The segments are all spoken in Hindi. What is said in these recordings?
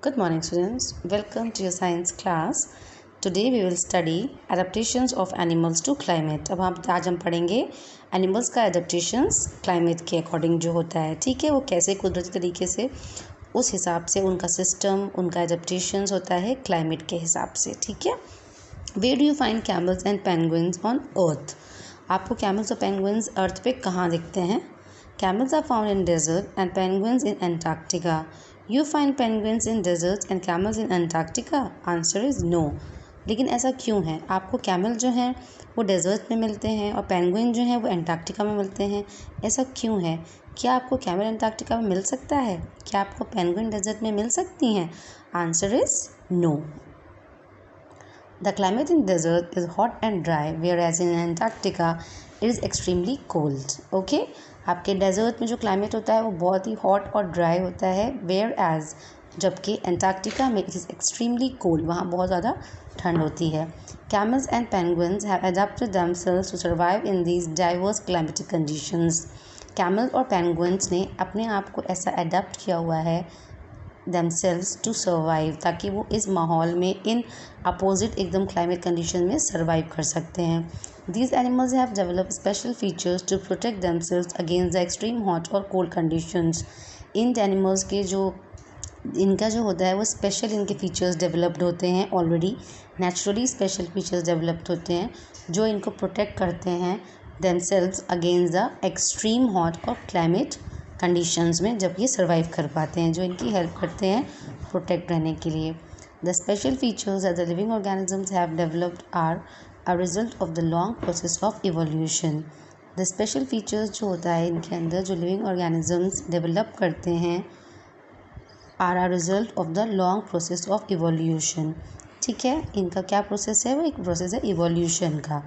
Good morning students, welcome to your science class. Today we will study adaptations of animals to climate. आज हम पढ़ेंगे एनिमल्स का एडेप्टेशंस क्लाइमेट के अकॉर्डिंग जो होता है, ठीक है, वो कैसे कुदरती तरीके से उस हिसाब से उनका सिस्टम, उनका एडेप्टेशंस होता है क्लाइमेट के हिसाब से, ठीक है. Where do you find camels and penguins on earth? आपको कैमल्स और पेंगुइन्स अर्थ पे कहाँ दिखते हैं? Camels are found in desert and penguins in Antarctica. You find penguins in deserts and camels in Antarctica? Answer is no. लेकिन ऐसा क्यों है? आपको कैमल जो हैं वो डेजर्ट में मिलते हैं और पेंगुइन जो हैं वो अंटार्कटिका में मिलते हैं. ऐसा क्यों है? क्या आपको कैमल अंटार्कटिका में मिल सकता है? क्या आपको पेंगुइन डेजर्ट में मिल सकती हैं? Answer is no. The climate in desert is hot and dry, whereas in Antarctica it is extremely cold. Okay? आपके डेजर्ट में जो क्लाइमेट होता है वो बहुत ही हॉट और ड्राई होता है, वेयर एज जबकि एंटार्क्टिका में इट इज़ एक्सट्रीमली कोल्ड, वहाँ बहुत ज़्यादा ठंड होती है. Camels and penguins have adapted themselves to survive in these diverse climatic conditions. Camels और पेंगुइन्स ने अपने आप को ऐसा अडेप्ट किया हुआ है देमसेल्व्स टू सर्वाइव, ताकि वो इस माहौल में इन अपोजिट एकदम क्लाइमेट कंडीशन में सर्वाइव कर सकते हैं. These animals have developed special features to protect themselves against the extreme hot or cold conditions. In animals के जो इनका जो होता है वो स्पेशल इनके फीचर्स डेवलप्ड होते हैं, already naturally special features developed होते हैं जो इनको प्रोटेक्ट करते हैं themselves against the extreme hot और क्लाइमेट कंडीशंस में जब ये सर्वाइव कर पाते हैं, जो इनकी हेल्प करते हैं प्रोटेक्ट रहने के लिए. The special features that the living organisms have developed are a result of the long process of evolution. The special features जो होता है इनके अंदर जो living organisms develop करते हैं are a result of the long process of evolution. ठीक है, इनका क्या प्रोसेस है? वो एक प्रोसेस है इवोल्यूशन का.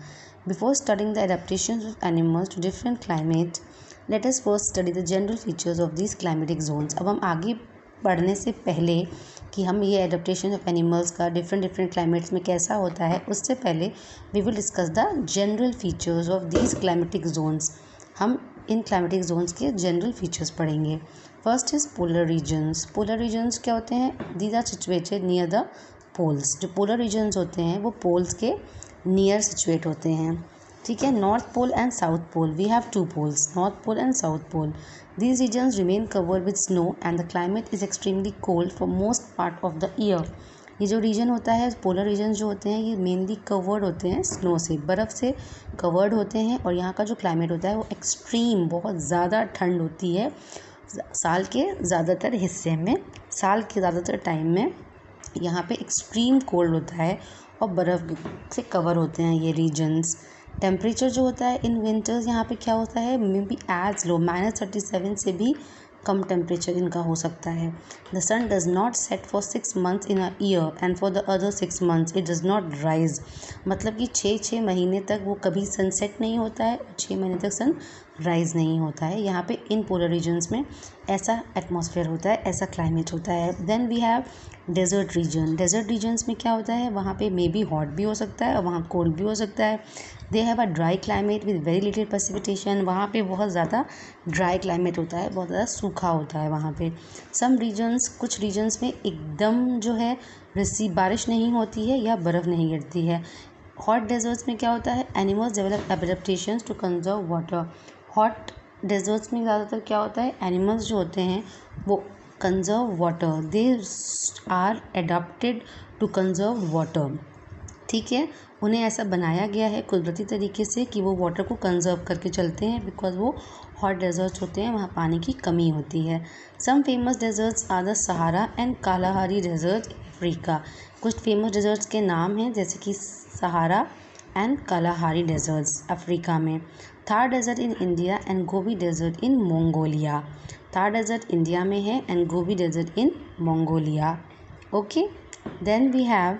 Before studying the adaptations of animals to different climates, let us first study the general features of these climatic zones. अब हम आगे बढ़ने से पहले कि हम ये एडेप्टेशन ऑफ एनिमल्स का डिफरेंट क्लाइमेट्स में कैसा होता है, उससे पहले we will discuss the general features of these climatic zones. हम इन क्लाइमेटिक जोन्स के जनरल फीचर्स पढ़ेंगे. First is polar regions. Polar regions क्या होते हैं? These are situated near the poles. जो पोलर रीजन्स होते हैं वो पोल्स के नियर सिचुएट होते हैं, ठीक है. North pole and south pole, we have two poles, north pole and south pole. These regions remain covered with snow and the climate is extremely cold for most part of the year. ये जो रीजन होता है, पोलर रीजन जो होते हैं, ये मेनली कवर्ड होते हैं स्नो से, बर्फ़ से कवर्ड होते हैं और यहाँ का जो क्लाइमेट होता है वो एक्सट्रीम, बहुत ज़्यादा ठंड होती है साल के ज़्यादातर हिस्से में. साल के ज़्यादातर टाइम में यहाँ पे एक्सट्रीम कोल्ड होता है और बर्फ़ से कवर होते हैं ये रीजन्स. टेम्परेचर जो होता है इन विंटर्स यहाँ पे क्या होता है, मे बी एज लो -37 से भी कम टेम्परेचर इनका हो सकता है. The sun does not set for 6 months in a year and for the other 6 months it does not rise. मतलब कि 6 महीने तक वो कभी सनसेट नहीं होता है और 6 महीने तक सन राइज नहीं होता है. यहाँ पे इन पोलर रीजन्स में ऐसा एटमॉस्फेयर होता है, ऐसा क्लाइमेट होता है. Then we have desert region. Desert regions में क्या होता है, वहाँ पे मे बी हॉट भी हो सकता है और वहाँ कोल्ड भी हो सकता है. They have a dry climate with very little precipitation. वहाँ पे बहुत ज़्यादा ड्राई क्लाइमेट होता है, बहुत ज़्यादा सूखा होता है वहाँ पे. सम रीजन्स, कुछ रीजन्स में एकदम जो है बारिश नहीं होती है या बर्फ़ नहीं गिरती है. हॉट डेजर्ट्स में क्या होता है, animals develop adaptations to conserve water. Hot deserts में ज़्यादातर क्या होता है, एनिमल्स जो होते हैं वो conserve water, they are adapted to conserve water, ठीक है. उन्हें ऐसा बनाया गया है कुदरती तरीके से कि वो वाटर को कंजर्व करके चलते हैं, बिकॉज वो हॉट डेजर्ट्स होते हैं, वहाँ पानी की कमी होती है. Some famous deserts are the Sahara and Kalahari desert in Africa. कुछ फेमस डेजर्ट्स के नाम हैं जैसे कि Sahara and Kalahari deserts Africa में. Thar desert in India and Gobi desert in Mongolia. Thar desert India में है and Gobi desert in Mongolia. Okay, then we have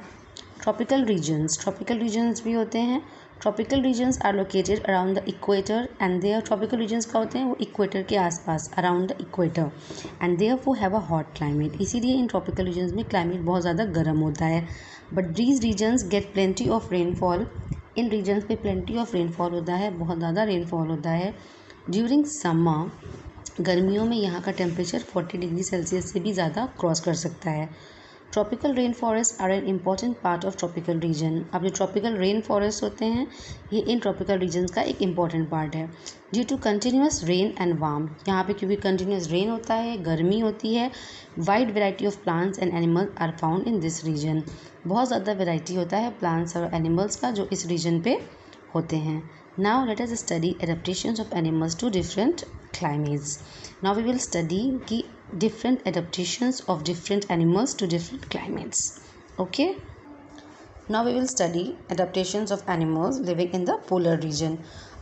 tropical regions. Tropical regions भी होते हैं. Tropical regions are located around the equator and there tropical regions का होते हैं वो इक्वेटर के आसपास, around the equator, and therefore have a hot climate. इसीलिए इन ट्रॉपिकल रीजन्स में क्लाइमेट बहुत ज़्यादा गर्म होता है. But these regions get plenty of rainfall. इन रीजन्स पे प्लेंटी ऑफ रेनफॉल होता है, बहुत ज़्यादा रेनफॉल होता है. ड्यूरिंग समर, गर्मियों में यहाँ का टेम्परेचर 40 डिग्री सेल्सियस से भी ज़्यादा क्रॉस कर सकता है. Tropical rain forest are an important part of tropical region. अब जो ट्रॉपिकल रेन फॉरेस्ट होते हैं ये इन ट्रॉपिकल रीजन्स का एक इम्पॉर्टेंट पार्ट है। Due to continuous rain and warm, यहाँ पे क्योंकि कंटिन्यूस रेन होता है, गर्मी होती है, wide variety of plants and animals are found in this region. बहुत ज़्यादा वेराइटी होता है प्लांट्स और एनिमल्स का जो इस रीजन पे होते हैं। Now let us study adaptations of animals to different climates. Now we will study the different adaptations of different animals to different climates. Okay. Now we will study adaptations of animals living in the polar region.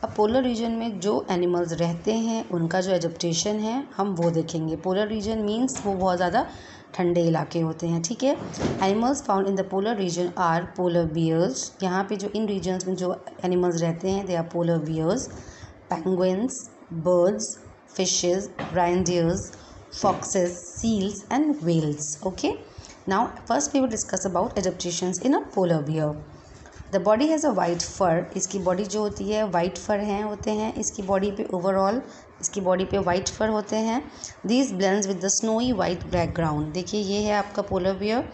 अब पोलर रीजन में जो एनिमल्स रहते हैं उनका जो एडेप्टेशन है हम वो देखेंगे। पोलर रीजन मीन्स वो बहुत ज़्यादा ठंडे इलाके होते हैं, ठीक है। Animals found in the polar region are polar bears. यहाँ पे जो इन रीजन्स में जो एनिमल्स रहते हैं they are polar bears, penguins, birds, fishes, reindeers, foxes, seals and whales. Okay, now first we will discuss about adaptations in a polar bear. The body has a white fur. इसकी बॉडी जो होती है वाइट फर हैं होते हैं इसकी बॉडी पे, ओवरऑल इसकी बॉडी पे वाइट फर होते हैं। These blends with the snowy white background. देखिए ये है आपका पोलर बियर।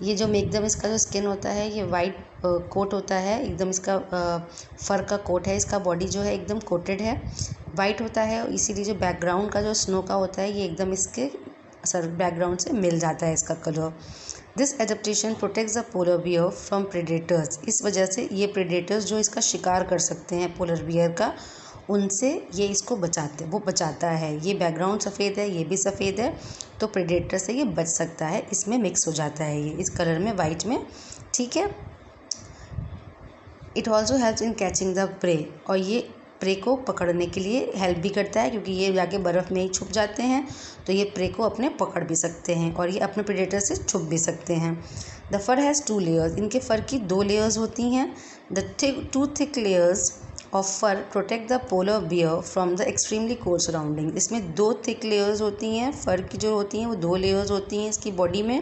ये जो एकदम इसका जो स्किन होता है ये वाइट कोट होता है, एकदम इसका फर का कोट है, इसका बॉडी जो है एकदम कोटेड है, वाइट होता है। इसीलिए जो बैकग्राउंड का जो स्नो का होता है ये एकदम इसके बैकग्राउंड से मिल जाता है इसका colour. This adaptation protects the polar bear from predators. इस वजह से ये प्रेडेटर्स जो इसका शिकार कर सकते हैं पोलर बियर का, उनसे ये इसको बचाता है। ये बैकग्राउंड सफ़ेद है, ये भी सफ़ेद है, तो प्रेडेटर से ये बच सकता है, इसमें मिक्स हो जाता है ये इस कलर में, वाइट में, ठीक है। It also helps in catching the prey, और ये प्रे को पकड़ने के लिए हेल्प भी करता है क्योंकि ये जाके बर्फ़ में ही छुप जाते हैं, तो ये प्रे को अपने पकड़ भी सकते हैं और ये अपने प्रेडेटर से छुप भी सकते हैं। The fur has 2 layers. इनके फ़र की 2 लेयर्स होती हैं। The 2 thick layers of fur protect the polar bear from the extremely cold surrounding. इसमें 2 थिक लेयर्स होती हैं, फ़र की जो होती हैं वो 2 लेयर्स होती हैं इसकी बॉडी में,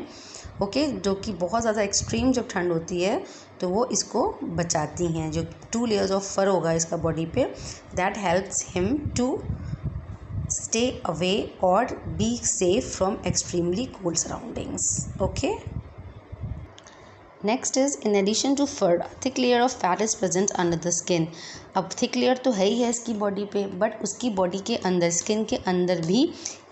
ओके, जो कि बहुत ज़्यादा एक्सट्रीम जब ठंड होती है तो वो इसको बचाती हैं। जो 2 लेयर्स ऑफ फर होगा इसका बॉडी पे, that helps him to stay away और be safe from extremely cold surroundings, okay. Next is in addition to fur thick layer of fat is present under the skin. अब थिक लेयर तो है ही है इसकी बॉडी पे, बट उसकी बॉडी के अंदर, स्किन के अंदर भी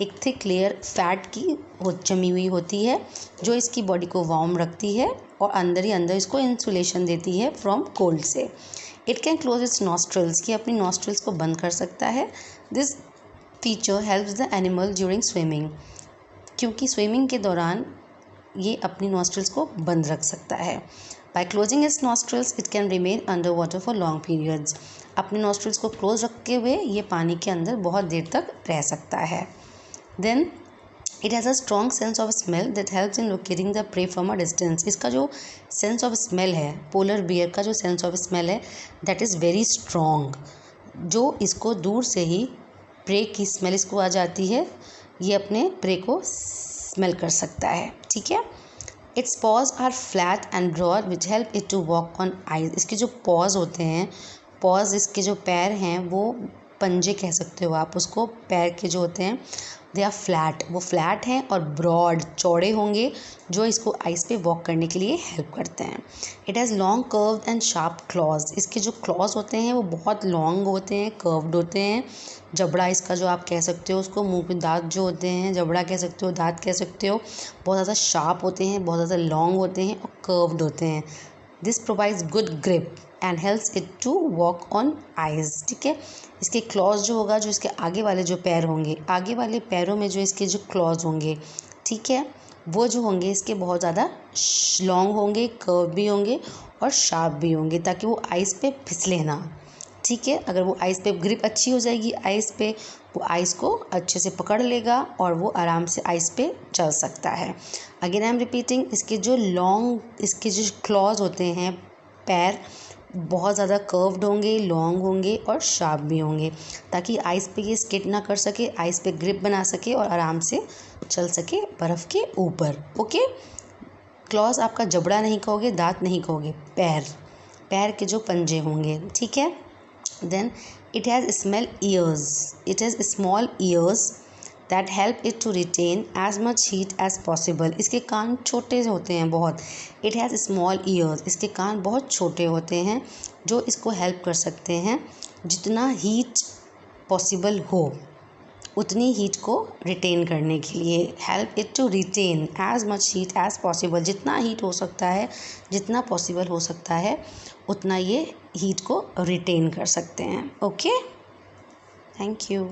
एक थिक लेयर फैट की जमी हुई होती है जो इसकी बॉडी को वार्म रखती है और अंदर ही अंदर इसको इंसुलेशन देती है फ्रॉम कोल्ड से। It can close it's nostrils, ये अपनी नॉस्ट्रल्स को बंद कर सकता है। This feature helps the animal during swimming, क्योंकि स्विमिंग के दौरान ये अपनी नॉस्ट्रल्स को बंद रख सकता है। By closing it's nostrils it can remain under water for long periods. अपने नॉस्ट्रल्स को क्लोज रखते हुए ये पानी के अंदर बहुत देर तक रह सकता है। Then it has a strong sense of smell that helps in locating the prey from a distance. इसका जो सेंस ऑफ स्मेल है, पोलर बियर का जो सेंस ऑफ स्मेल है, दैट इज़ वेरी स्ट्रॉन्ग, जो इसको दूर से ही प्रे की स्मेल इसको आ जाती है, ये अपने प्रे को स्मेल कर सकता है, ठीक है। Its paws are flat and broad which help it to walk on ice. इसके जो पॉज होते हैं, पॉज इसके जो पैर हैं वो पंजे कह सकते हो आप उसको, पैर के जो होते हैं दे आर फ्लैट, वो फ्लैट हैं और ब्रॉड, चौड़े होंगे, जो इसको आइस पे वॉक करने के लिए हेल्प करते हैं। It has long curved and sharp clause. इसके जो क्लॉज होते हैं वो बहुत लॉन्ग होते हैं, कर्व्ड होते हैं। जबड़ा इसका जो आप कह सकते हो उसको, मुंह पे दांत जो होते हैं, जबड़ा कह सकते हो, दांत कह सकते हो, बहुत ज़्यादा शार्प होते हैं, बहुत ज़्यादा लॉन्ग होते हैं और कर्व्ड होते हैं। This provides good grip and helps it to walk on ice, ठीक है। इसके क्लॉज जो होगा, जो इसके आगे वाले जो पैर होंगे, आगे वाले पैरों में जो इसके जो क्लॉज होंगे, ठीक है, वो जो होंगे इसके बहुत ज़्यादा लॉन्ग होंगे, कर्व भी होंगे और शार्प भी होंगे, ताकि वो आइस पे फिसले ना, ठीक है। अगर वो आइस पे ग्रिप अच्छी हो जाएगी आइस पे, वो आइस को अच्छे से पकड़ लेगा और वो आराम से आइस पे चल सकता है। अगेन आई एम रिपीटिंग, इसके जो क्लॉज होते हैं, पैर बहुत ज़्यादा कर्व्ड होंगे, लॉन्ग होंगे और शार्प भी होंगे, ताकि आइस पे ये स्किड ना कर सके, आइस पे ग्रिप बना सके और आराम से चल सके बर्फ़ के ऊपर, ओके। क्लॉज आपका जबड़ा नहीं कहोगे, दांत नहीं कहोगे, पैर के जो पंजे होंगे, ठीक है। Then it has small ears that help it to retain as much heat as possible. इसके कान छोटे होते हैं बहुत। इट हैज़ स्मॉल ईयर्स, इसके कान बहुत छोटे होते हैं जो इसको हेल्प कर सकते हैं जितना हीट पॉसिबल हो उतनी हीट को रिटेन करने के लिए। Help it to retain as much heat as possible, जितना हीट हो सकता है, जितना पॉसिबल हो सकता है उतना ये हीट को रिटेन कर सकते हैं। Okay, thank you.